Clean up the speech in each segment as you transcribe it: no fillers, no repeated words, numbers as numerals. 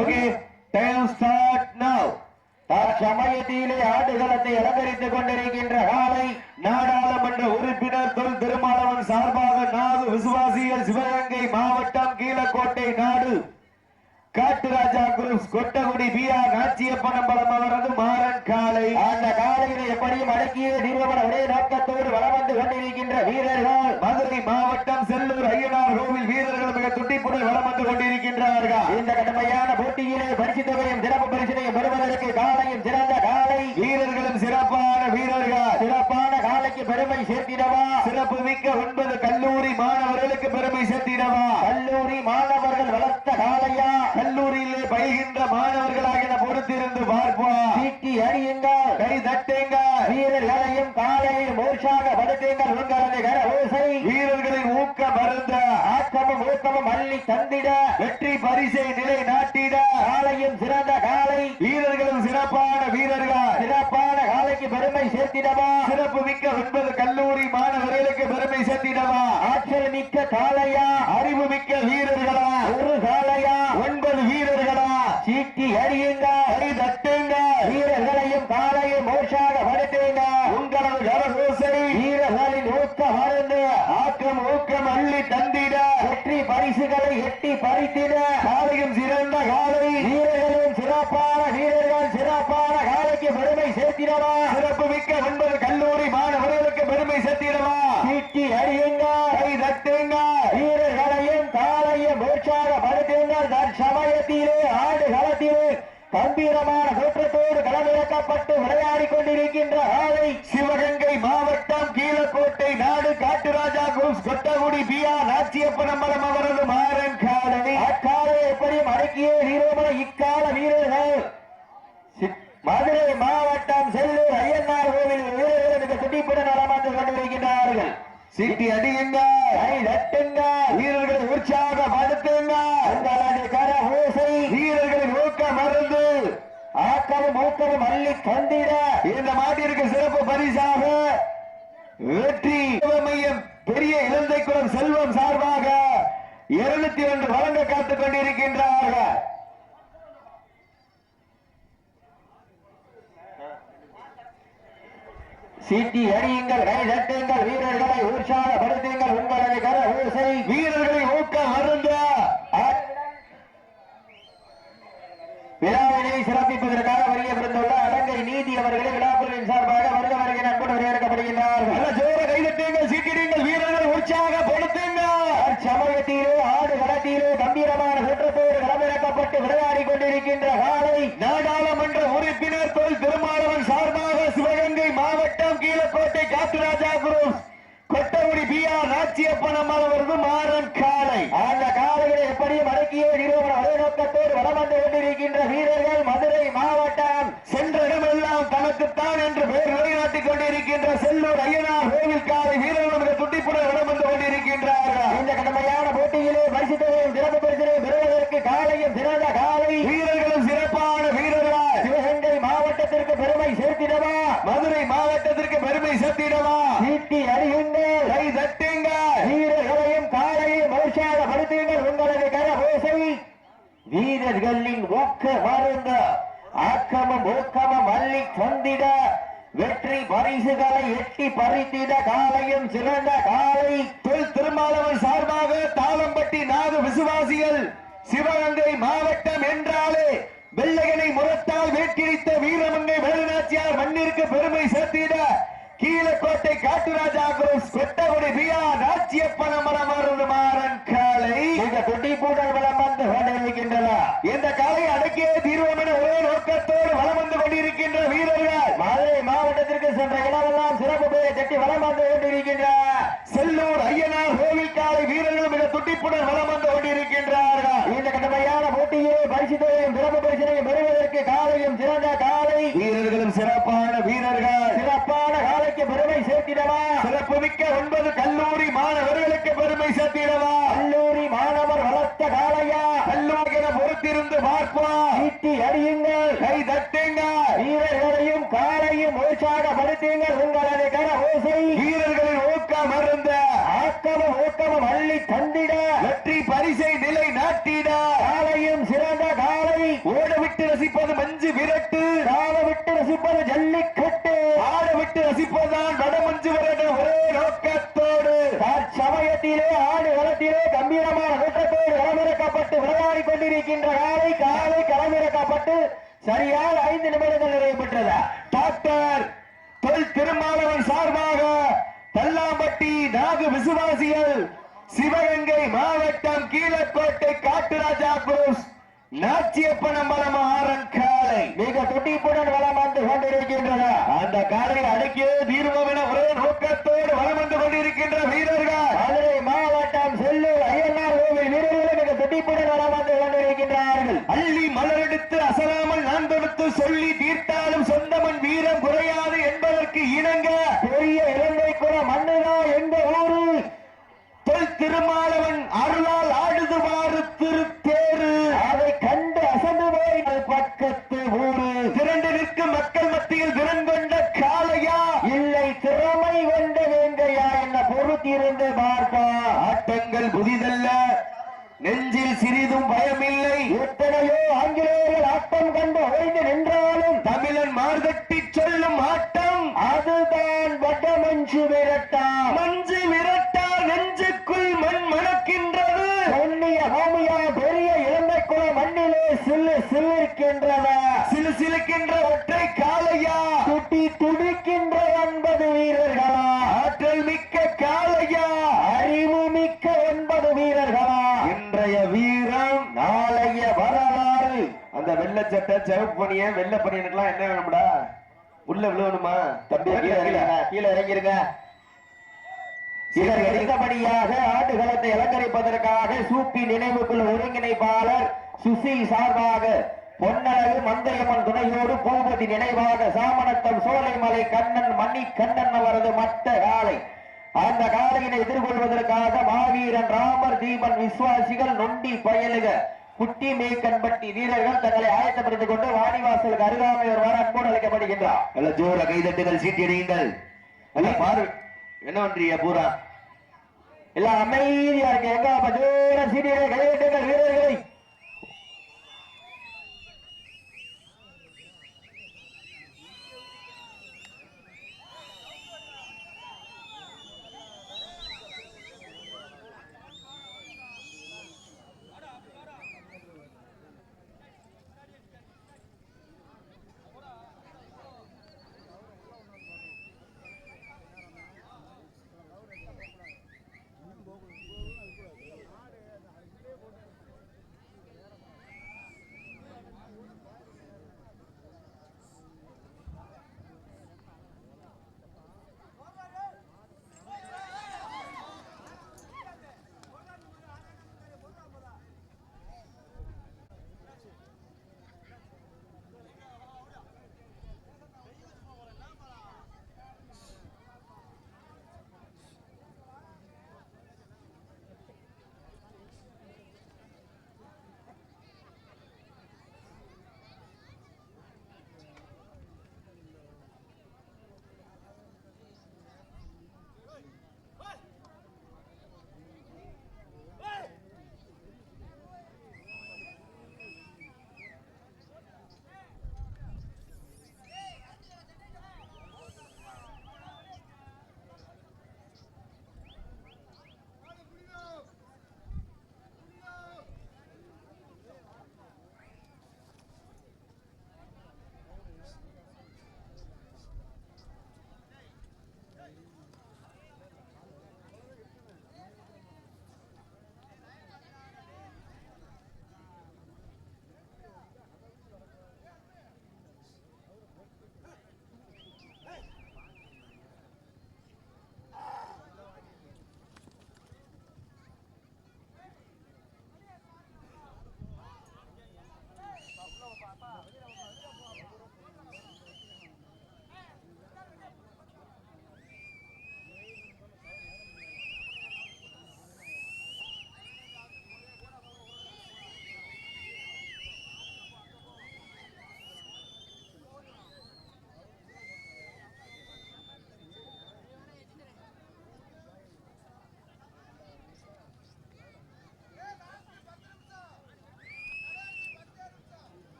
Okay, time start now. தற்சமயத்திலே ஆடுகளத்தை அலங்கரித்துக் கொண்டிருக்கின்ற காலை நாடாளுமன்ற உறுப்பினர் தொல் திருமாவளவன் சார்பாக நாகு விசுவாசிகள் சிவகங்கை மாவட்டம் கீழக்கோட்டை நாடு காட்டுராஜா குரூப்ஸ் கொட்டகுடி பிஆர் நாச்சியப்பனம்பலம் அவரது மாறன் காலை. அந்த காலையில எப்படியும் அடக்கிய நிறுவன ஒரே நோக்கத்தோடு வளம் வந்து கொண்டிருக்கின்ற வீரர்கள் மதுரை மாவட்டம் செல்லூர் ஐயனார் கோவில் வீரர்கள் மிக துண்டிப்புடன் வளம் வந்து கொண்டிருக்கின்றார்கள். இந்த கடுமையான போட்டியிலே பரிசு தொகையும் சிறப்பு பரிசனையும் பெறுவதற்கு காலையும் சிறந்த காலை வீரர்களும் சிறப்பான வீரர்கள். சிறப்பான காலைக்கு பெருமை சேர்த்திடவா, சிறப்பு மிக்க 9 கல்லூரி மாணவர்களுக்கு பெருமை சேர்த்திடவா, கல்லூரி மாணவர்கள் வளர்த்த காலையா, கல்லூரியிலே பயில்கின்ற மாணவர்களாக பொறுத்திருந்து பார்ப்போம். சீட்டி அடியுங்கள், கை தட்டுங்கள், வீரர்களையும் காலையில் மோர்ச்சாக படுத்துங்கள். உங்களது கர ஓசை வீரர்களின் ஊக்கம் மருந்த ஆக்கமும் ஊக்கமும் அள்ளி தந்திட வெற்றி பரிசை நிலை நாட்டிட காலையும் சிறந்த காலை வீரர்களும் சிறப்பான வீரர்கள். சிறப்பான காலைக்கு பெருமை சேர்த்திடவா, சிறப்பு மிக்க 9 கல்லூரி மாணவர்களுக்கு பெருமை சேர்த்திடவா, ஆற்றல் மிக்க காலையா, அறிவு மிக்க வீரர்களா, ஒரு காலையா 9 வீரர்களா, சீட்டி அடியுங்க, கை தட்டுங்க, வீரர்களையும் காலையும் மோர்ச்சாக படுத்துங்க. உங்களது கரகோசை வீரர்களின் ஊக்கம் மருந்து ஆக்கம் ஊக்கம் அள்ளி தந்திட வெற்றி பரிசுகளை எட்டி பறித்திட காலையும் சிறந்த காலை வீரர்களும் சிறப்பான வீரர்கள். சிறப்பான காலைக்கு பெருமை சேர்த்திடவா, சிறப்பு மிக்க 9 கல்லூரி மாணவர்களுக்கு பெருமை சேர்த்திடவா, சீட்டி அடியுங்க, கை தட்டுங்க, வீரர்களையும் காலையும் மோர்ச்சாக படுத்துங்கள். தற்சமயத்திலே ஆடு களத்திலே கம்பீரமான தோற்றத்தோடு களமிறக்கப்பட்டு விளையாடி கொண்டிருக்கின்ற ஆலை சிவகங்கை மாவட்டம் கீழக்கோட்டை நாடு காட்டுராஜா குரூப்ஸ் கொட்டகுடி பிஆர் நாச்சியப்பனம்பலம் அவரது மாறன் காலை. அக்காலை எப்படியும் அடக்கிய வீரமான இக்கால வீரர்கள் மதுரை மாவட்டம் செல்லூர் ஐயனார் கோவில் வீரர்களுக்கு துடிப்புடன் நலமாந்து கொண்டிருக்கின்றார்கள். சீட்டி அடியுங்க, கை தட்டுங்க, வீரர்களை உற்சாகப்படுத்துங்க. உங்களது கர ஓசை வீரர்களின் ஊக்கம் மருந்து ஆக்கமும் ஊக்கமும் அள்ளி தந்திட இந்த மாட்டிற்கு சிறப்பு பரிசாக வெற்றி மையம் பெரிய இலந்தைக்குளம் செல்வம் சார்பாக 202 வழங்க காத்துக் கொண்டிருக்கின்றார்கள். சீட்டி அடியுங்கள், கை தட்டுங்கள், வீரர்களை உற்சாகப்படுத்துங்கள். உங்களது கர ஓசை வீரர்களை ஊக்கம் மருந்த விழாவினை சிறப்பிப்பதற்காக வருகை புரிந்துள்ள அலங்கை நீதி அவர்களை விழாக்குழுவின் சார்பாக வருக வருகை நண்பன் வரையறுக்கப்படுகின்றார்கள். ஜோர கை தட்டுங்கள், சீட்டிடுங்கள், வீரர்கள் உற்சாகப்படுத்துங்கள். சமயத்திலே ஆடு களத்திலே கம்பீரமான சுற்றத்தோடு களமிறக்கப்பட்டு விளையாடி கொண்டிருக்கின்ற காலை நாடாளுமன்ற உறுப்பினர் தொல் திருமாவளவன் சார்பாக சிவகங்கை மாவட்டம் கீழக்கோட்டை காட்டுராஜா குரூப்ஸ் கொட்டகுடி பிஆர் நாச்சியப்பனம்பலம் மாறன் காலை. அந்த காலைகளை எப்படியும் அடக்கிய நிறுவன ஒரே நோக்கத்தோடு வளம் வந்து கொண்டிருக்கின்ற வீரர்கள் மதுரை மாவட்டம் சென்ற இடமெல்லாம் தனக்குத்தான் என்று பெயர் நிலைநாட்டிக் கொண்டிருக்கின்ற செல்லூர் ஐயனார் கோவில் காலை வீரர்களுக்கு துண்டிப்புடன் வளம் வந்து கொண்டிருக்கின்றார்கள். இந்த கடுமையான போட்டியிலே பரிசு தொகையும் சிறப்பு பரிசினை பெறுவதற்கு காலையும் சிறந்த காலை வீரர்களும் சிறப்பான வீரர்கள். சிவகங்கை மாவட்டத்திற்கு பெருமை சேர்த்திடவா, மதுரை மாவட்டத்திற்கு பெருமை சேர்த்திடவா, சீட்டி அடியுங்கள், கை தட்டுங்கள், வீரர்களையும் காலையும் உற்சாகப்படுத்துங்கள். உங்களது கர ஓசை வீரர்களின் ஊக்க மருந்த ஆக்கமும் ஊக்கமும் அள்ளி தந்திட வெற்றி பரிசுகளை எட்டி பறித்திட காலையும் சிறந்த காலை தொல் திருமாவளவன் சார்பாக தாளம்பட்டி நாகு விசுவாசிகள் சிவகங்கை மாவட்டம் என்றாலே வெள்ளையனை முரத்தால் வேட்கிழித்த வீரமங்கை வேலுநாச்சியார் மண்ணிற்கு பெருமை சேர்த்திட கீழக்கோட்டை காட்டுராஜா குரூப்ஸ் கொட்டகுடி பிஆர் நாச்சியப்பனம்பலம் மாறன் காலை இந்த துண்டிப்புடன் வளம் வந்து கொண்டிருக்கின்றன. இந்த காலை அடக்கிய தீர்வம் என ஒரே நோக்கத்தோடு வளம் வந்து கொண்டிருக்கின்ற வீரர்கள் மதுரை மாவட்டத்திற்கு சென்ற இடமெல்லாம் சிறப்பு பெயரை தட்டி வளம் வந்து கொண்டிருக்கின்ற செல்லூர் ஐயனார் கோவில் காலை வீரர்கள் மிக துண்டிப்புடன் வளம் வந்து கொண்டிருக்கின்றார்கள். இந்த கடுமையான போட்டியை பரிசு தொகையும் சிறப்பு பரிசினையும் பெறுவதற்கு காலையும் சிறந்த காலை வீரர்களும் சிறப்பான வீரர்கள். சிறப்பான காலைக்கு பெருமை சேர்த்திடவா, சிறப்பு மிக்க 9 கல்லூரி மாணவர்களுக்கு பெருமை சேர்த்திடவா, கல்லூரி மாணவர் வளர்த்த காலையா, கல்லூரி என பொறுத்திருந்து பார்ப்போம். சீட்டி அடியுங்கள், கை தட்டுங்கள், வீரர்களையும் காலையும் உற்சாகப்படுத்துங்கள். உங்களது கர ஓசை வீரர்களின் ஊக்கம் மருந்த ஆக்கமும் ஊக்கமும் அள்ளி தந்திட வெற்றி பரிசை நிலை நாட்டிட காலையும் சிறந்த காலை விரட்டு கால விட்டு ரசிப்பது ஜல்லிக்கட்டு ஆட விட்டு ரசிப்பதுதான் வடமஞ்சு விரட்டு ஒரே நோக்கத்தோடு சமயத்திலே ஆடு களத்திலே கம்பீரமான கூட்டத்தோடு களமிறக்கப்பட்டு விளையாடி கொண்டிருக்கின்ற காலை காலை களமிறக்கப்பட்டு சரியாக 5 நிமிடங்கள் நிறைவு பெற்றது. டாக்டர் தொல் திருமாவளவன் சார்பாக தல்லாம்பட்டி நாகு விசுவாசிகள் சிவகங்கை மாவட்டம் கீழக்கோட்டை காட்டுராஜா குரூஸ் நாச்சியப்பனம்பலம் ஆரன் காலை மிக துடிப்புடன் வளம் வந்து கொண்டிருக்கின்றன. அந்த காலை அடக்கிய தீர்வோம் என ஒரே நோக்கத்தோடு வளம் வந்து கொண்டிருக்கின்ற வீரர்கள் மதுரை மாவட்டம் செல்லூர் ஐயனார் கோவில் வீரர்கள் மிக துடிப்புடன் வளம் வந்து கொண்டிருக்கின்றார்கள். அள்ளி மலரெடுத்து அசலாமல் நான் தொடுத்து சொல்லி தீர்த்தாலும் சொந்தமன் வீரம் குறையாது என்பதற்கு இணங்க பெரிய இலங்கை குல மண்ணுதா என்ற ஊரு தொல் திருமாவளவன் அருளால் ஆடுதுவாறு திருத்தேரு அதை கண்டு அசந்து போய் பக்கத்து ஊரு திரண்டு நிற்கும் மக்கள் மத்தியில் திறன் கொண்ட காளையா இல்லை திறமை கொண்ட வேங்கையா என்ன பொறுத்திருந்து பார்ப்பா. ஆட்டங்கள் புதிதல்ல, நெஞ்சில் சிறிதும் பயமில்லை. எத்தனையோ ஆங்கிலேயர்கள் ஆட்டம் கண்டு ஓய்ந்து நின்றாலும் தமிழன் மார்கட்டி சொல்லும் ஆட்டம் அதுதான் வடமஞ்சு விரட்டா. மஞ்சு விரட்டா நெஞ்சுக்குள் மண் மணக்கின்றது. பொன்னிய பூமியா பெரிய இலங்கை குல மண்ணிலே சிலு சிலிருக்கின்றன. சிலு சிலுக்கின்ற ஒற்றை காளையா துட்டி துடிக்கின்ற 9 வீரர்களா ஆற்றல் மிக்க காளையா அறிவு மிக்க 9 வீரர்களா இன்றைய வீரம் நாளைய வரலாறு. அந்த வெள்ளை சட்டை சிவப்பு பணிய வெள்ளை பணியனுக்கெல்லாம் என்ன வேணும்டா? உள்ள விழுவணுமா? தம்பி கீழே இறங்கிருங்க. இதற்கு அடுத்தபடியாக ஆட்டுகளத்தை அலங்கரிப்பதற்காக சூப்பி நினைவுக்குள் ஒருங்கிணைப்பாளர் சுசி சார்பாக பொன்னழகு மந்தையம்மன் துணையோடு பூபதி நினைவாக சாமணத்தம் சோலைமலை கண்ணன் மணி கண்ணன் அவரது மட்ட காலை அந்த காலையினை எதிர்கொள்வதற்காக மாவீரன் ராமர் தீபன் விசுவாசிகள் நொண்டி பயலுக குட்டி மேய்கன்பட்டி வீரர்கள் தங்களை ஆயத்தப்படுத்திக் கொண்டு வாடிவாசலுக்கு அருகாமை ஒருவாறு அன்போடு அழைக்கப்படுகின்றார். நல்ல ஜோர கைதட்டுகள் சீட்டியடியுங்கள். நல்ல பார்வை என்ன பண்றீங்க பூரா எல்லாம் அமைதியா இருக்கு. எங்க ஜோர சீட்டியை கைதட்டுங்கள் வீரர்களை.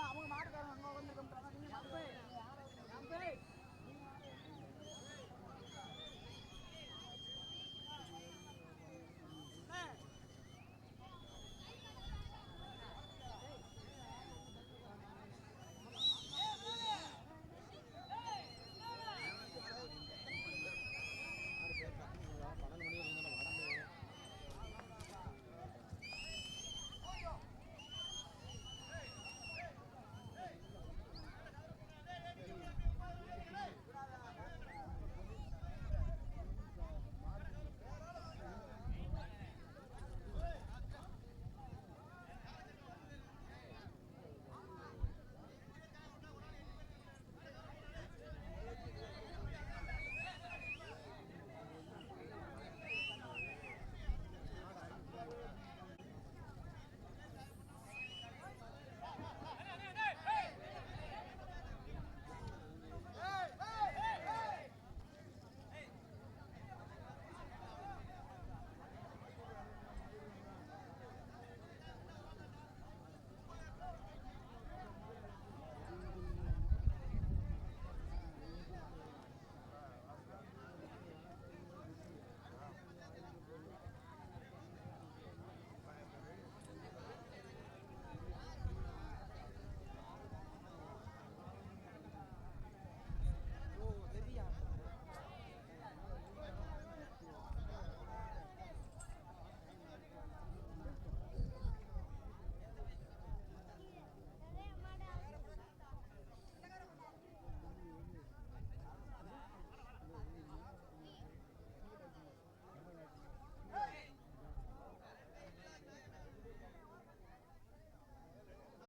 அவங்க மாட்டுக்காரங்க அங்க வந்து